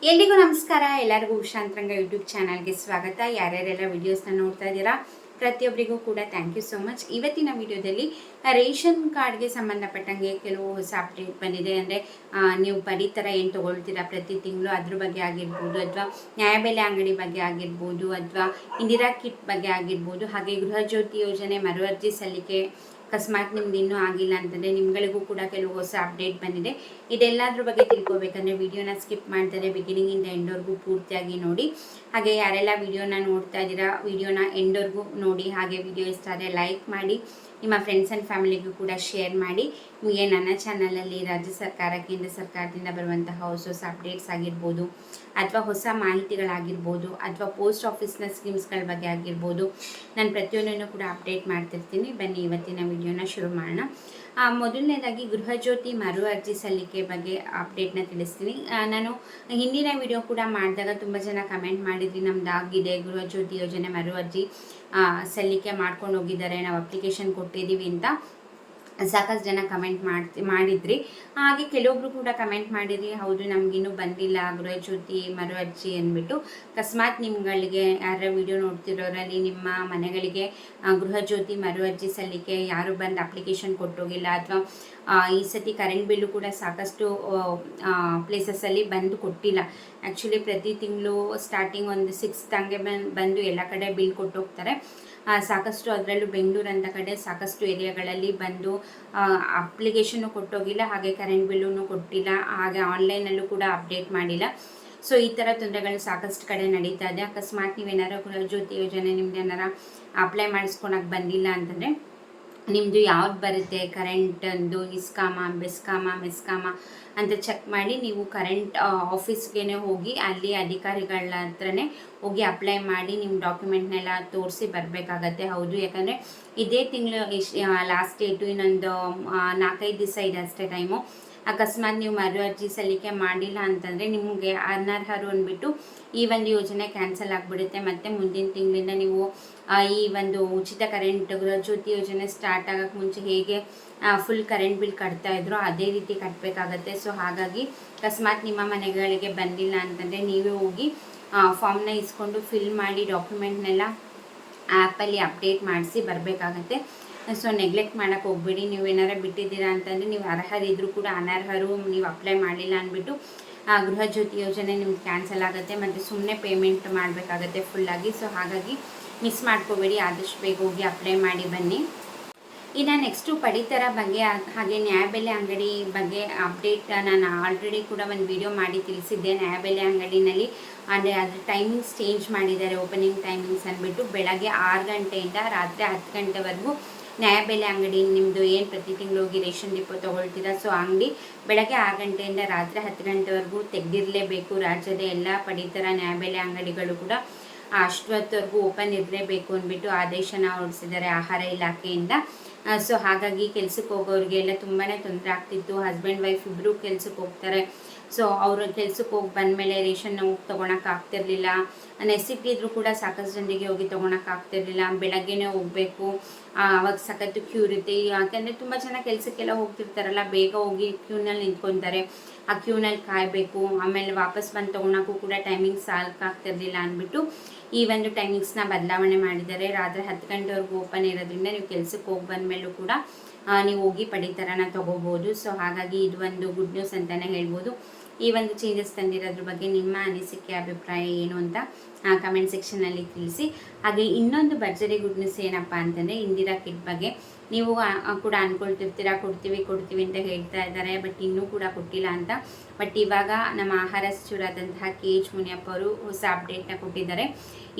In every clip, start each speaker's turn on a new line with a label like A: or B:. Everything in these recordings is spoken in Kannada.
A: ಎಲ್ರಿಗೂ ನಮಸ್ಕಾರ. ಎಲ್ಲರಿಗೂ ಉಷಾಂತರಂಗ ಯೂಟ್ಯೂಬ್ ಚಾನಲ್ಗೆ ಸ್ವಾಗತ. ಯಾರ್ಯಾರೆಲ್ಲ ವಿಡಿಯೋಸ್ನ ನೋಡ್ತಾ ಇದ್ದೀರಾ ಪ್ರತಿಯೊಬ್ಬರಿಗೂ ಕೂಡ ಥ್ಯಾಂಕ್ ಯು ಸೋ ಮಚ್. ಇವತ್ತಿನ ವಿಡಿಯೋದಲ್ಲಿ ರೇಷನ್ ಕಾರ್ಡ್ಗೆ ಸಂಬಂಧಪಟ್ಟಂಗೆ ಕೆಲವು ಹೊಸ ಅಪ್ಡೇಟ್ ಬಂದಿದೆ. ಅಂದರೆ ನೀವು ಪಡಿತರ ಏನು ತೊಗೊಳ್ತೀರಾ ಪ್ರತಿ ತಿಂಗಳು ಅದ್ರ ಬಗ್ಗೆ ಆಗಿರ್ಬೋದು, ಅಥವಾ ನ್ಯಾಯಬೆಲೆ ಅಂಗಡಿ ಬಗ್ಗೆ ಆಗಿರ್ಬೋದು, ಅಥವಾ ಇಂದಿರಾ ಕಿಟ್ ಬಗ್ಗೆ ಆಗಿರ್ಬೋದು, ಹಾಗೆ ಗೃಹ ಜ್ಯೋತಿ ಯೋಜನೆ ಮರು ಅರ್ಜಿ ಸಲ್ಲಿಕೆ ಅಕಸ್ಮಾತ್ ನಿಮ್ದು ಇನ್ನೂ ಆಗಿಲ್ಲ ಅಂತಂದರೆ ನಿಮ್ಗಳಿಗೂ ಕೂಡ ಕೆಲವು ಹೊಸ ಅಪ್ಡೇಟ್ ಬಂದಿದೆ. ಇದೆಲ್ಲದ್ರ ಬಗ್ಗೆ ತಿಳ್ಕೊಬೇಕಂದ್ರೆ ವಿಡಿಯೋನ ಸ್ಕಿಪ್ ಮಾಡ್ತಾರೆ ಬಿಗಿನಿಂಗಿಂದ ಎಂಡ್ವರೆಗೂ ಪೂರ್ತಿಯಾಗಿ ನೋಡಿ. ಹಾಗೆ ಯಾರೆಲ್ಲ ವಿಡಿಯೋನ ನೋಡ್ತಾ ಇದ್ದೀರಾ ವಿಡಿಯೋನ ಎಂಡ್ವರೆಗೂ ನೋಡಿ. ಹಾಗೆ ವಿಡಿಯೋ ಇಷ್ಟ ಆದರೆ ಲೈಕ್ ಮಾಡಿ, ನಿಮ್ಮ ಫ್ರೆಂಡ್ಸ್ ಆ್ಯಂಡ್ ಫ್ಯಾಮಿಲಿಗೂ ಕೂಡ ಶೇರ್ ಮಾಡಿ. ನಿಮಗೆ ನನ್ನ ಚಾನಲಲ್ಲಿ ರಾಜ್ಯ ಸರ್ಕಾರ ಕೇಂದ್ರ ಸರ್ಕಾರದಿಂದ ಬರುವಂತಹ ಹೊಸ ಅಪ್ಡೇಟ್ಸ್ ಆಗಿರ್ಬೋದು, ಅಥವಾ ಹೊಸ ಮಾಹಿತಿಗಳಾಗಿರ್ಬೋದು, ಅಥವಾ ಪೋಸ್ಟ್ ಆಫೀಸ್ನ ಸ್ಕೀಮ್ಸ್ಗಳ ಬಗ್ಗೆ ಆಗಿರ್ಬೋದು, ನಾನು ಪ್ರತಿಯೊಂದನ್ನು ಕೂಡ ಅಪ್ಡೇಟ್ ಮಾಡ್ತಿರ್ತೀನಿ. ಬನ್ನಿ ಇವತ್ತಿನ ವಿಡಿಯೋನ ಶುರು ಮಾಡೋಣ. ಮೊದಲನೇದಾಗಿ ಗೃಹ ಜ್ಯೋತಿ ಮರು ಅರ್ಜಿ ಸಲ್ಲಿಕೆ ಬಗ್ಗೆ ಅಪ್ಡೇಟ್ನ ತಿಳಿಸ್ತೀನಿ. ನಾನು ಹಿಂದಿನ ವಿಡಿಯೋ ಕೂಡ ಮಾಡಿದಾಗ ತುಂಬ ಜನ ಕಮೆಂಟ್ ಮಾಡಿದ್ರಿ, ನಮ್ದು ಆಗಿದೆ ಗೃಹ ಜ್ಯೋತಿ ಯೋಜನೆ ಮರು ಅರ್ಜಿ ಸಲ್ಲಿಕೆ ಮಾಡ್ಕೊಂಡು ಹೋಗಿದ್ದಾರೆ, ನಾವು ಅಪ್ಲಿಕೇಶನ್ ಕೊಟ್ಟಿದ್ದೀವಿ ಅಂತ ಸಾಕಷ್ಟು ಜನ ಕಮೆಂಟ್ ಮಾಡಿದ್ರಿ. ಹಾಗೆ ಕೆಲವೊಬ್ರು ಕೂಡ ಕಮೆಂಟ್ ಮಾಡಿದ್ರಿ, ಹೌದು ನಮಗಿನ್ನೂ ಬಂದಿಲ್ಲ ಗೃಹ ಜ್ಯೋತಿ ಮರು ಅರ್ಜಿ ಅಂದ್ಬಿಟ್ಟು. ಅಕಸ್ಮಾತ್ ನಿಮ್ಗಳಿಗೆ ಯಾರ ವಿಡಿಯೋ ನೋಡ್ತಿರೋರಲ್ಲಿ ನಿಮ್ಮ ಮನೆಗಳಿಗೆ ಗೃಹ ಜ್ಯೋತಿ ಮರು ಅರ್ಜಿ ಸಲ್ಲಿಕೆ ಯಾರು ಬಂದು ಅಪ್ಲಿಕೇಶನ್ ಕೊಟ್ಟೋಗಿಲ್ಲ, ಅಥವಾ ಈ ಸತಿ ಕರೆಂಟ್ ಬಿಲ್ಲು ಕೂಡ ಸಾಕಷ್ಟು ಪ್ಲೇಸಸ್ಸಲ್ಲಿ ಬಂದು ಕೊಟ್ಟಿಲ್ಲ. ಆ್ಯಕ್ಚುಲಿ ಪ್ರತಿ ತಿಂಗಳು ಸ್ಟಾರ್ಟಿಂಗ್ ಒಂದು 6th ಹಂಗೆ ಬಂದು ಎಲ್ಲ ಕಡೆ ಬಿಲ್ ಕೊಟ್ಟೋಗ್ತಾರೆ. ಸಾಕಷ್ಟು ಅದರಲ್ಲೂ ಬೆಂಗಳೂರು ಅಂತ ಕಡೆ ಸಾಕಷ್ಟು ಏರಿಯಾಗಳಲ್ಲಿ ಬಂದು ಅಪ್ಲಿಕೇಶನ್ನು ಕೊಟ್ಟೋಗಿಲ್ಲ, ಹಾಗೆ ಕರೆಂಟ್ ಬಿಲ್ಲೂ ಕೊಟ್ಟಿಲ್ಲ, ಹಾಗೆ ಆನ್ಲೈನಲ್ಲೂ ಕೂಡ ಅಪ್ಡೇಟ್ ಮಾಡಿಲ್ಲ. ಸೊ ಈ ಥರ ತೊಂದರೆಗಳು ಸಾಕಷ್ಟು ಕಡೆ ನಡೀತಾ ಇದೆ. ಅಕಸ್ಮಾತ್ ನೀವೇನಾರು ಗೃಹ ಜ್ಯೋತಿ ಯೋಜನೆ ನಿಮ್ದು ಏನಾರ ಅಪ್ಲೈ ಮಾಡಿಸ್ಕೊಳಕ್ಕೆ ಬಂದಿಲ್ಲ ಅಂತಂದರೆ ನಿಮ್ಮದು ಯಾವ್ದು ಬರುತ್ತೆ ಕರೆಂಟಂದು, ಇಸ್ಕಾಮ, ಬೆಸ್ಕಾಮ, ಮೆಸ್ಕಾಮ ಅಂತ ಚೆಕ್ ಮಾಡಿ ನೀವು ಕರೆಂಟ್ ಆಫೀಸ್ಗೆ ಹೋಗಿ ಅಲ್ಲಿ ಅಧಿಕಾರಿಗಳ ಹತ್ರನೇ ಹೋಗಿ ಅಪ್ಲೈ ಮಾಡಿ ನಿಮ್ಮ ಡಾಕ್ಯುಮೆಂಟ್ನೆಲ್ಲ ತೋರಿಸಿ ಬರಬೇಕಾಗತ್ತೆ. ಹೌದು, ಯಾಕಂದರೆ ಇದೇ ತಿಂಗಳು ಲಾಸ್ಟ್ ಡೇಟು, ಇನ್ನೊಂದು 4-5 ದಿವಸ ಇದೆ ಅಷ್ಟೇ ಟೈಮು. ಅಕಸ್ಮಾತ್ ನೀವು ಮರು ಅರ್ಜಿ ಸಲ್ಲಿಕೆ ಮಾಡಿಲ್ಲ ಅಂತಂದರೆ ನಿಮಗೆ ಅನರ್ಹರು ಅಂದ್ಬಿಟ್ಟು ಈ ಒಂದು ಯೋಜನೆ ಕ್ಯಾನ್ಸಲ್ ಆಗಿಬಿಡುತ್ತೆ. ಮತ್ತು ಮುಂದಿನ ತಿಂಗಳಿಂದ ನೀವು ಈ ಒಂದು ಉಚಿತ ಕರೆಂಟ್ ಗೃಹ ಜ್ಯೋತಿ ಯೋಜನೆ ಸ್ಟಾರ್ಟ್ ಆಗೋಕ್ಕೆ ಮುಂಚೆ ಹೇಗೆ ಫುಲ್ ಕರೆಂಟ್ ಬಿಲ್ ಕಟ್ತಾ ಇದ್ರು ಅದೇ ರೀತಿ ಕಟ್ಟಬೇಕಾಗತ್ತೆ. ಸೊ ಹಾಗಾಗಿ ಅಕಸ್ಮಾತ್ ನಿಮ್ಮ ಮನೆಗಳಿಗೆ ಬಂದಿಲ್ಲ ಅಂತಂದರೆ ನೀವೇ ಹೋಗಿ ಫಾರ್ಮ್ನ ಇಸ್ಕೊಂಡು ಫಿಲ್ ಮಾಡಿ ಡಾಕ್ಯುಮೆಂಟ್ನೆಲ್ಲ ಆ್ಯಪಲ್ಲಿ ಅಪ್ಡೇಟ್ ಮಾಡಿಸಿ ಬರಬೇಕಾಗತ್ತೆ. ಸೊ ನೆಗ್ಲೆಕ್ಟ್ ಮಾಡೋಕ್ಕೆ ಹೋಗ್ಬೇಡಿ. ನೀವು ಏನಾರು ಬಿಟ್ಟಿದ್ದೀರಾ ಅಂತಂದರೆ ನೀವು ಅರ್ಹರಿದ್ದರೂ ಕೂಡ ಅನರ್ಹರು ನೀವು ಅಪ್ಲೈ ಮಾಡಲಿಲ್ಲ ಅಂದ್ಬಿಟ್ಟು ಗೃಹ ಜ್ಯೋತಿ ಯೋಜನೆ ನಿಮ್ಗೆ ಕ್ಯಾನ್ಸಲ್ ಆಗುತ್ತೆ ಮತ್ತು ಸುಮ್ಮನೆ ಪೇಮೆಂಟ್ ಮಾಡಬೇಕಾಗತ್ತೆ ಫುಲ್ಲಾಗಿ. ಸೊ ಹಾಗಾಗಿ ಮಿಸ್ ಮಾಡ್ಕೋಬೇಡಿ, ಆದಷ್ಟು ಬೇಗ ಹೋಗಿ ಅಪ್ಲೈ ಮಾಡಿ ಬನ್ನಿ. ಇನ್ನು ನೆಕ್ಸ್ಟು ಪಡಿತರ ಬಗ್ಗೆ ಹಾಗೆ ನ್ಯಾಯಬೆಲೆ ಅಂಗಡಿ ಬಗ್ಗೆ ಅಪ್ಡೇಟ್ ನಾನು ಆಲ್ರೆಡಿ ಕೂಡ ಒಂದು ವಿಡಿಯೋ ಮಾಡಿ ತಿಳಿಸಿದ್ದೆ. ನ್ಯಾಯಬೆಲೆ ಅಂಗಡಿನಲ್ಲಿ ಅಂದರೆ ಅದ್ರ ಟೈಮಿಂಗ್ಸ್ ಚೇಂಜ್ ಮಾಡಿದ್ದಾರೆ, ಓಪನಿಂಗ್ ಟೈಮಿಂಗ್ಸ್ ಅಂದ್ಬಿಟ್ಟು ಬೆಳಗ್ಗೆ 6 ಗಂಟೆಯಿಂದ ರಾತ್ರಿ 10 ಗಂಟೆವರೆಗೂ ನ್ಯಾಯಬೆಲೆ ಅಂಗಡಿ ನಿಮ್ಮದು ಏನು ಪ್ರತಿ ತಿಂಗಳು ಹೋಗಿ ರೇಷನ್ ಡಿಪೋ ತೊಗೊಳ್ತೀರಾ, ಸೊ ಅಂಗಡಿ ಬೆಳಗ್ಗೆ 6 ಗಂಟೆಯಿಂದ ರಾತ್ರಿ 10 ಗಂಟೆವರೆಗೂ ತೆಗೆದಿರಲೇಬೇಕು. ರಾಜ್ಯದ ಎಲ್ಲ ಪಡಿತರ ನ್ಯಾಯಬೆಲೆ ಅಂಗಡಿಗಳು ಕೂಡ ಅಷ್ಟೊತ್ತವರೆಗೂ ಓಪನ್ ಇರಲೇಬೇಕು ಅಂದ್ಬಿಟ್ಟು ಆದೇಶನ ಹೊರಡಿಸಿದ್ದಾರೆ ಆಹಾರ ಇಲಾಖೆಯಿಂದ. ಸೊ ಹಾಗಾಗಿ ಕೆಲ್ಸಕ್ಕೆ ಹೋಗೋರಿಗೆಲ್ಲ ತುಂಬಾ ತೊಂದರೆ ಆಗ್ತಿತ್ತು. ಹಸ್ಬೆಂಡ್ ವೈಫ್ ಇಬ್ಬರು ಕೆಲ್ಸಕ್ಕೆ ಹೋಗ್ತಾರೆ. ಸೊ ಅವರು ಕೆಲ್ಸಕ್ಕೆ ಹೋಗಿ ಬಂದಮೇಲೆ ರೇಷನ್ನ ಹೋಗಿ ತೊಗೊಳಕ್ಕೆ ಆಗ್ತಿರ್ಲಿಲ್ಲ. ನೆಸಿಟಿ ಇದ್ರೂ ಕೂಡ ಸಾಕಷ್ಟು ಜನರಿಗೆ ಹೋಗಿ ತೊಗೊಳಕ್ಕೆ ಆಗ್ತಿರ್ಲಿಲ್ಲ. ಬೆಳಗ್ಗೆನೇ ಹೋಗಬೇಕು, ಅವಾಗ ಸಖತ್ತು ಕ್ಯೂ ಇರುತ್ತೆ. ಯಾಕೆಂದರೆ ತುಂಬ ಜನ ಕೆಲಸಕ್ಕೆಲ್ಲ ಹೋಗ್ತಿರ್ತಾರಲ್ಲ, ಬೇಗ ಹೋಗಿ ಕ್ಯೂನಲ್ಲಿ ನಿಂತ್ಕೊತಾರೆ, ಆ ಕ್ಯೂನಲ್ಲಿ ಕಾಯಬೇಕು, ಆಮೇಲೆ ವಾಪಸ್ ಬಂದು ತೊಗೊಳಕ್ಕೂ ಕೂಡ ಟೈಮಿಂಗ್ ಸಾಕಾಗ್ತಿರ್ಲಿಲ್ಲ ಅಂದ್ಬಿಟ್ಟು ಈ ಒಂದು ಟೈಮಿಂಗ್ಸ್ನ ಬದಲಾವಣೆ ಮಾಡಿದ್ದಾರೆ. ರಾತ್ರಿ 10 ಗಂಟೆವರೆಗೂ ಓಪನ್ ಇರೋದ್ರಿಂದ ನೀವು ಕೆಲಸಕ್ಕೆ ಹೋಗಿ ಬಂದಮೇಲೂ ಕೂಡ ನೀವು ಹೋಗಿ ಪಡಿತರನ ತೊಗೋಬೋದು. ಸೊ ಹಾಗಾಗಿ ಇದು ಒಂದು ಗುಡ್ ನ್ಯೂಸ್ ಅಂತಲೇ ಹೇಳ್ಬೋದು. ಈ ಒಂದು ಚೇಂಜಸ್ ತಂದಿರೋದ್ರ ಬಗ್ಗೆ ನಿಮ್ಮ ಅನಿಸಿಕೆ ಅಭಿಪ್ರಾಯ ಏನು ಅಂತ ಕಮೆಂಟ್ ಸೆಕ್ಷನಲ್ಲಿ ತಿಳಿಸಿ. ಹಾಗೆ ಇನ್ನೊಂದು ಭರ್ಜರಿ ಗುಡ್ ನ್ಯೂಸ್ ಏನಪ್ಪ ಅಂತಂದರೆ ಇಂದಿರಾ ಕಿಟ್ ಬಗ್ಗೆ. ನೀವು ಕೂಡ ಅಂದ್ಕೊಳ್ತಿರ್ತೀರಾ ಕೊಡ್ತೀವಿ ಅಂತ ಹೇಳ್ತಾ ಇದ್ದಾರೆ, ಬಟ್ ಇನ್ನೂ ಕೂಡ ಕೊಟ್ಟಿಲ್ಲ ಅಂತ. ಬಟ್ ಇವಾಗ ನಮ್ಮ ಆಹಾರ ಸಚಿವರಾದಂತಹ KH ಮುನಿಯಪ್ಪ ಅವರು ಹೊಸ ಅಪ್ಡೇಟ್ನ ಕೊಟ್ಟಿದ್ದಾರೆ.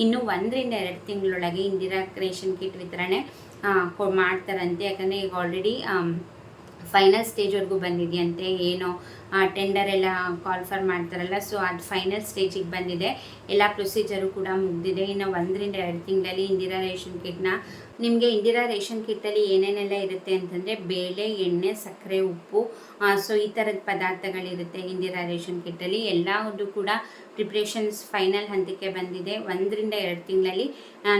A: ಇನ್ನು 1ರಿಂದ 2 ತಿಂಗಳೊಳಗೆ ಇಂದಿರಾ ರೇಷನ್ ಕಿಟ್ ವಿತರಣೆ ಮಾಡ್ತಾರಂತೆ. ಯಾಕಂದರೆ ಈಗ ಆಲ್ರೆಡಿ ಫೈನಲ್ ಸ್ಟೇಜ್ವರೆಗೂ ಬಂದಿದೆಯಂತೆ. ಏನೋ ಟೆಂಡರ್ ಎಲ್ಲ ಕಾಲ್ಫರ್ ಮಾಡ್ತಾರಲ್ಲ, ಸೊ ಅದು ಫೈನಲ್ ಸ್ಟೇಜಿಗೆ ಬಂದಿದೆ. ಎಲ್ಲ ಪ್ರೊಸೀಜರು ಕೂಡ ಮುಗಿದಿದೆ. ಇನ್ನು 1ರಿಂದ 2 ತಿಂಗಳಲ್ಲಿ ಇಂದಿರಾ ರೇಷನ್ ಕಿಟ್ನ ನಿಮಗೆ ಇಂದಿರಾ ರೇಷನ್ ಕಿಟ್ಟಲ್ಲಿ ಏನೇನೆಲ್ಲ ಇರುತ್ತೆ ಅಂತಂದರೆ ಬೇಳೆ, ಎಣ್ಣೆ, ಸಕ್ಕರೆ, ಉಪ್ಪು, ಸೊ ಈ ಥರದ ಪದಾರ್ಥಗಳಿರುತ್ತೆ ಇಂದಿರಾ ರೇಷನ್ ಕಿಟ್ಟಲ್ಲಿ. ಎಲ್ಲವುದು ಕೂಡ ಪ್ರಿಪ್ರೇಷನ್ಸ್ ಫೈನಲ್ ಹಂತಕ್ಕೆ ಬಂದಿದೆ. 1ರಿಂದ 2 ತಿಂಗಳಲ್ಲಿ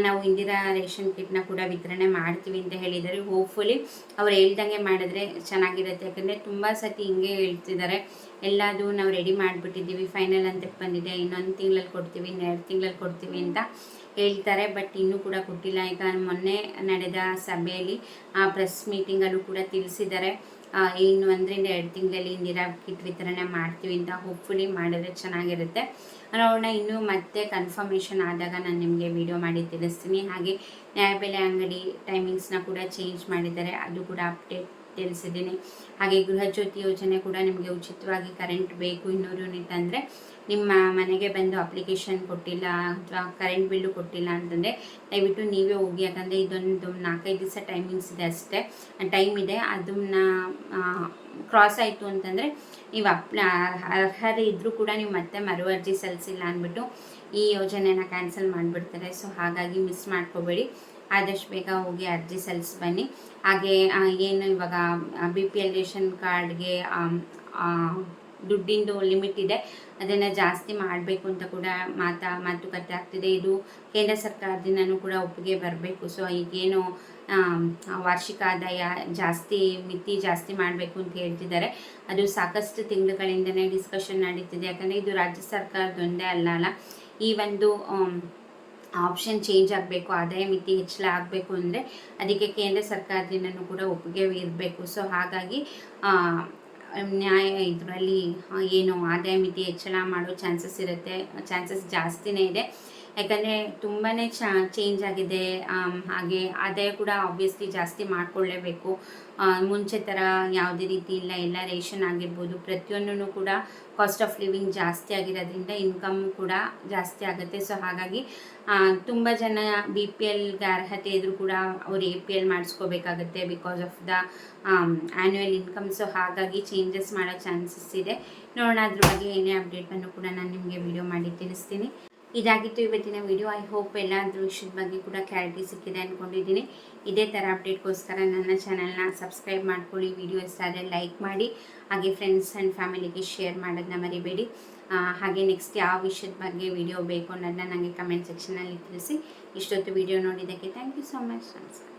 A: ನಾವು ಇಂದಿರಾ ರೇಷನ್ ಕಿಟ್ನ ಕೂಡ ವಿತರಣೆ ಮಾಡ್ತೀವಿ ಅಂತ ಹೇಳಿದ್ದಾರೆ. ಹೋಪ್ಫುಲಿ ಅವ್ರು ಹೇಳ್ದಂಗೆ ಮಾಡಿದ್ರೆ ಚೆನ್ನಾಗಿರುತ್ತೆ. ಯಾಕಂದರೆ ತುಂಬ ಸತಿ ಹಿಂಗೆ ಹೇಳ್ತಿದ್ದಾರೆ, ಎಲ್ಲದೂ ನಾವು ರೆಡಿ ಮಾಡಿಬಿಟ್ಟಿದ್ದೀವಿ, ಫೈನಲ್ ಅಂತ ಬಂದಿದೆ, ಇನ್ನೊಂದು ತಿಂಗಳಲ್ಲಿ ಕೊಡ್ತೀವಿ, 2 ತಿಂಗಳಲ್ಲಿ ಕೊಡ್ತೀವಿ ಅಂತ ಹೇಳ್ತಾರೆ. ಬಟ್ ಇನ್ನೂ ಕೂಡ ಕೊಟ್ಟಿಲ್ಲ. ಈಗ ಮೊನ್ನೆ ನಡೆದ ಸಭೆಯಲ್ಲಿ ಪ್ರೆಸ್ ಮೀಟಿಂಗಲ್ಲೂ ಕೂಡ ತಿಳಿಸಿದ್ದಾರೆ, ಇನ್ನು 1-2 ತಿಂಗಳಲ್ಲಿ ನೀರಾ ಕಿಟ್ ವಿತರಣೆ ಮಾಡ್ತೀವಿ ಅಂತ. ಹೋಪ್ಫುಲಿ ಮಾಡಿದ್ರೆ ಚೆನ್ನಾಗಿರುತ್ತೆ. ನೋಡೋಣ, ಇನ್ನೂ ಮತ್ತೆ ಕನ್ಫರ್ಮೇಷನ್ ಆದಾಗ ನಾನು ನಿಮಗೆ ವಿಡಿಯೋ ಮಾಡಿ ತಿಳಿಸ್ತೀನಿ. ಹಾಗೆ ನ್ಯಾಯಬೆಲೆ ಅಂಗಡಿ ಟೈಮಿಂಗ್ಸ್ನ ಕೂಡ ಚೇಂಜ್ ಮಾಡಿದ್ದಾರೆ, ಅದು ಕೂಡ ಅಪ್ಡೇಟ್ ತಿಳಿಸಿದ್ದೀನಿ. ಹಾಗೆ ಗೃಹ ಜ್ಯೋತಿ ಯೋಜನೆ ಕೂಡ ನಿಮಗೆ ಉಚಿತವಾಗಿ ಕರೆಂಟ್ ಬೇಕು 200 ಯೂನಿಟ್ ಅಂದರೆ ನಿಮ್ಮ ಮನೆಗೆ ಬಂದು ಅಪ್ಲಿಕೇಶನ್ ಕೊಟ್ಟಿಲ್ಲ ಅಥವಾ ಕರೆಂಟ್ ಬಿಲ್ಲು ಕೊಟ್ಟಿಲ್ಲ ಅಂತಂದರೆ ದಯವಿಟ್ಟು ನೀವೇ ಹೋಗಿ. ಯಾಕಂದರೆ ಇದೊಂದು 4-5 ದಿವಸ ಟೈಮಿಂಗ್ಸ್ ಇದೆ ಅಷ್ಟೇ, ಟೈಮ್ ಇದೆ. ಅದನ್ನು ಕ್ರಾಸ್ ಆಯಿತು ಅಂತಂದರೆ ನೀವು ಅರ್ಹತೆ ಇದ್ದರೂ ಕೂಡ ನೀವು ಮತ್ತೆ ಮರು ಅರ್ಜಿ ಸಲ್ಲಿಸಿಲ್ಲ ಅಂದ್ಬಿಟ್ಟು ಈ ಯೋಜನೆನ ಕ್ಯಾನ್ಸಲ್ ಮಾಡಿಬಿಡ್ತಾರೆ. ಸೊ ಹಾಗಾಗಿ ಮಿಸ್ ಮಾಡ್ಕೋಬೇಡಿ, ಆದಷ್ಟು ಬೇಗ ಹೋಗಿ ಅರ್ಜಿ ಸಲ್ಲಿಸಿ ಬನ್ನಿ. ಹಾಗೆ ಏನು ಇವಾಗ BPL ರೇಷನ್ ಕಾರ್ಡ್ಗೆ ದುಡ್ಡಿಂದು ಲಿಮಿಟ್ ಇದೆ, ಅದನ್ನು ಜಾಸ್ತಿ ಮಾಡಬೇಕು ಅಂತ ಕೂಡ ಮಾತುಕತೆ ಆಗ್ತಿದೆ. ಇದು ಕೇಂದ್ರ ಸರ್ಕಾರದಿಂದನೂ ಕೂಡ ಒಪ್ಪಿಗೆ ಬರಬೇಕು. ಸೊ ಈಗೇನು ವಾರ್ಷಿಕ ಆದಾಯ ಮಿತಿ ಜಾಸ್ತಿ ಮಾಡಬೇಕು ಅಂತ ಹೇಳ್ತಿದ್ದಾರೆ. ಅದು ಸಾಕಷ್ಟು ತಿಂಗಳುಗಳಿಂದನೇ ಡಿಸ್ಕಷನ್ ನಡೀತಿದೆ. ಯಾಕಂದರೆ ಇದು ರಾಜ್ಯ ಸರ್ಕಾರದೊಂದೇ ಅಲ್ಲ, ಈ ಒಂದು ಆಪ್ಷನ್ ಚೇಂಜ್ ಆಗಬೇಕು, ಆದಾಯ ಮಿತಿ ಹೆಚ್ಚಳ ಆಗಬೇಕು ಅಂದರೆ ಅದಕ್ಕೆ ಕೇಂದ್ರ ಸರ್ಕಾರದಿಂದನೂ ಕೂಡ ಒಪ್ಪಿಗೆ ಇರಬೇಕು. ಸೊ ಹಾಗಾಗಿ ಇದರಲ್ಲಿ ಏನು ಆದಾಯ ಮಿತಿ ಹೆಚ್ಚಳ ಮಾಡೋ ಚಾನ್ಸಸ್ ಜಾಸ್ತಿನೇ ಇದೆ. ಯಾಕಂದರೆ ತುಂಬಾ ಚೇಂಜ್ ಆಗಿದೆ. ಹಾಗೆ ಆದಾಯ ಕೂಡ ಆಬ್ವಿಯಸ್ಲಿ ಜಾಸ್ತಿ ಮಾಡಿಕೊಳ್ಳೇಬೇಕು. ಮುಂಚೆ ಥರ ಯಾವುದೇ ರೀತಿ ಇಲ್ಲ, ಎಲ್ಲ ರೇಷನ್ ಆಗಿರ್ಬೋದು, ಪ್ರತಿಯೊಂದೂ ಕೂಡ ಕಾಸ್ಟ್ ಆಫ್ ಲಿವಿಂಗ್ ಜಾಸ್ತಿ ಆಗಿರೋದ್ರಿಂದ ಇನ್ಕಮ್ ಕೂಡ ಜಾಸ್ತಿ ಆಗುತ್ತೆ. ಸೊ ಹಾಗಾಗಿ ತುಂಬ ಜನ BPLಗೆ ಅರ್ಹತೆ ಇದ್ದರೂ ಕೂಡ ಅವರು APL ಮಾಡಿಸ್ಕೋಬೇಕಾಗತ್ತೆ because of the annual income. So ಹಾಗಾಗಿ ಚೇಂಜಸ್ ಮಾಡೋ ಚಾನ್ಸಸ್ ಇದೆ. ನೋಡೋಣ, ಅದ್ರ ಬಗ್ಗೆ ಏನೇ ಅಪ್ಡೇಟನ್ನು ಕೂಡ ನಾನು ನಿಮಗೆ ವಿಡಿಯೋ ಮಾಡಿ ತಿಳಿಸ್ತೀನಿ. ಇದಾಗಿತ್ತು ಇವತ್ತಿನ ವಿಡಿಯೋ. ಐ ಹೋಪ್ ಎಲ್ಲಾದರೂ ವಿಷಯದ ಬಗ್ಗೆ ಕೂಡ ಕ್ಲಾರಿಟಿ ಸಿಕ್ಕಿದೆ ಅಂದ್ಕೊಂಡಿದ್ದೀನಿ. ಇದೇ ಥರ ಅಪ್ಡೇಟ್ಗೋಸ್ಕರ ನನ್ನ ಚಾನಲ್ನ ಸಬ್ಸ್ಕ್ರೈಬ್ ಮಾಡ್ಕೊಳ್ಳಿ. ವಿಡಿಯೋ ಇಷ್ಟ ಆದರೆ ಲೈಕ್ ಮಾಡಿ, ಹಾಗೆ ಫ್ರೆಂಡ್ಸ್ ಆ್ಯಂಡ್ ಫ್ಯಾಮಿಲಿಗೆ ಶೇರ್ ಮಾಡೋದನ್ನ ಮರಿಬೇಡಿ. ಹಾಗೆ ನೆಕ್ಸ್ಟ್ ಯಾವ ವಿಷಯದ ಬಗ್ಗೆ ವಿಡಿಯೋ ಬೇಕು ಅನ್ನೋದನ್ನ ನನಗೆ ಕಮೆಂಟ್ ಸೆಕ್ಷನಲ್ಲಿ ತಿಳಿಸಿ. ಇಷ್ಟೊತ್ತು ವಿಡಿಯೋ ನೋಡಿದ್ದಕ್ಕೆ ಥ್ಯಾಂಕ್ ಯು ಸೋ ಮಚ್. ನಮಸ್ಕಾರ.